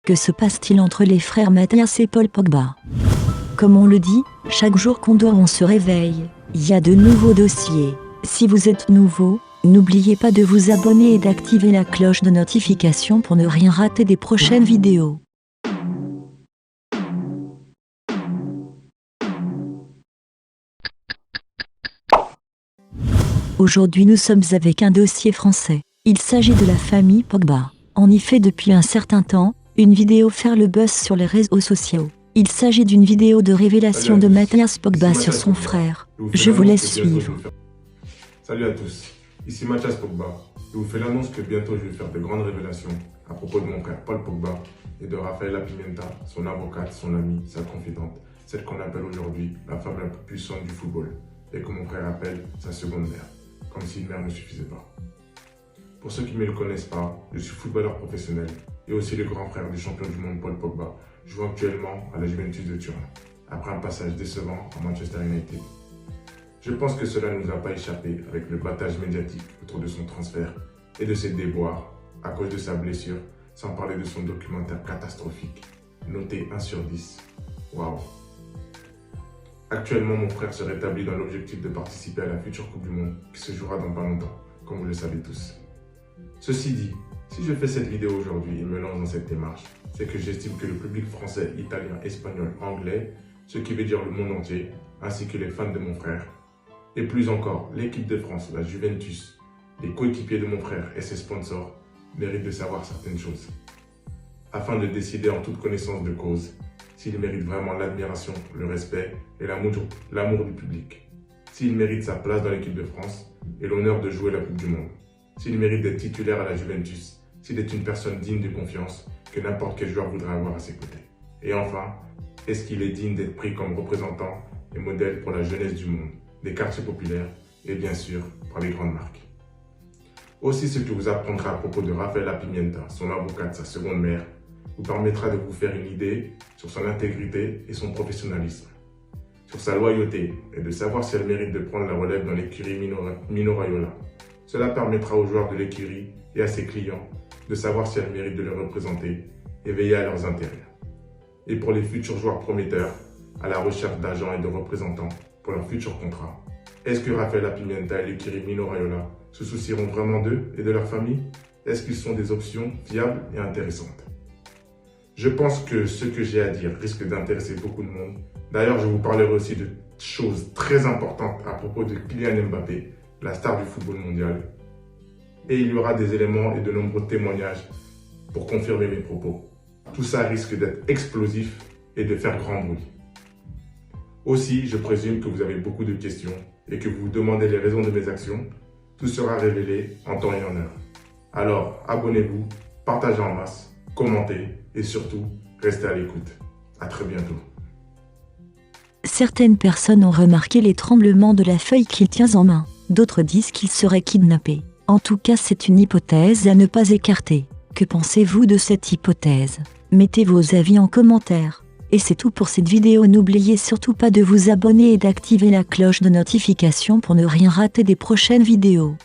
Que se passe-t-il entre les frères Mathias et Paul Pogba? Comme on le dit, chaque jour qu'on dort on se réveille, il y a de nouveaux dossiers. Si vous êtes nouveau, n'oubliez pas de vous abonner et d'activer la cloche de notification pour ne rien rater des prochaines vidéos. Aujourd'hui nous sommes avec un dossier français. Il s'agit de la famille Pogba. En effet, depuis un certain temps, une vidéo fait le buzz sur les réseaux sociaux. Il s'agit d'une vidéo de révélation de Mathias Pogba sur son frère. Je vous laisse suivre. Salut à tous, ici Mathias Pogba. Je vous fais l'annonce que bientôt je vais faire de grandes révélations à propos de mon frère Paul Pogba et de Rafaela Pimenta, son avocate, son amie, sa confidente, celle qu'on appelle aujourd'hui la femme la plus puissante du football et que mon frère appelle sa seconde mère, comme si une mère ne suffisait pas. Pour ceux qui ne me le connaissent pas, je suis footballeur professionnel et aussi le grand frère du champion du monde Paul Pogba, jouant actuellement à la Juventus de Turin, après un passage décevant à Manchester United. Je pense que cela ne nous a pas échappé avec le battage médiatique autour de son transfert et de ses déboires à cause de sa blessure, sans parler de son documentaire catastrophique, noté 1 sur 10. Waouh! Actuellement, mon frère se rétablit dans l'objectif de participer à la future Coupe du Monde qui se jouera dans pas longtemps, comme vous le savez tous. Ceci dit, si je fais cette vidéo aujourd'hui et me lance dans cette démarche, c'est que j'estime que le public français, italien, espagnol, anglais, ce qui veut dire le monde entier, ainsi que les fans de mon frère, et plus encore l'équipe de France, la Juventus, les coéquipiers de mon frère et ses sponsors, méritent de savoir certaines choses, afin de décider en toute connaissance de cause s'il mérite vraiment l'admiration, le respect et l'amour du public, s'il mérite sa place dans l'équipe de France et l'honneur de jouer la Coupe du Monde, s'il mérite d'être titulaire à la Juventus, s'il est une personne digne de confiance que n'importe quel joueur voudrait avoir à ses côtés. Et enfin, est-ce qu'il est digne d'être pris comme représentant et modèle pour la jeunesse du monde, des quartiers populaires et bien sûr par les grandes marques. Aussi, ce que vous apprendrez à propos de Rafaela Pimenta, son avocate, sa seconde mère, vous permettra de vous faire une idée sur son intégrité et son professionnalisme, sur sa loyauté et de savoir si elle mérite de prendre la relève dans l'écurie Mino Raiola. Cela permettra aux joueurs de l'écurie et à ses clients de savoir si elle mérite de les représenter et veiller à leurs intérêts. Et pour les futurs joueurs prometteurs, à la recherche d'agents et de représentants pour leurs futurs contrats, est-ce que Rafaela Pimenta et l'écurie Mino Raiola se soucieront vraiment d'eux et de leur famille? Est-ce qu'ils sont des options fiables et intéressantes? Je pense que ce que j'ai à dire risque d'intéresser beaucoup de monde. D'ailleurs, je vous parlerai aussi de choses très importantes à propos de Kylian Mbappé, la star du football mondial. Et il y aura des éléments et de nombreux témoignages pour confirmer mes propos. Tout ça risque d'être explosif et de faire grand bruit. Aussi, je présume que vous avez beaucoup de questions et que vous vous demandez les raisons de mes actions. Tout sera révélé en temps et en heure. Alors, abonnez-vous, partagez en masse, commentez et surtout, restez à l'écoute. À très bientôt. Certaines personnes ont remarqué les tremblements de la feuille qu'il tient en main. D'autres disent qu'il serait kidnappé. En tout cas, c'est une hypothèse à ne pas écarter. Que pensez-vous de cette hypothèse? Mettez vos avis en commentaire. Et c'est tout pour cette vidéo. N'oubliez surtout pas de vous abonner et d'activer la cloche de notification pour ne rien rater des prochaines vidéos.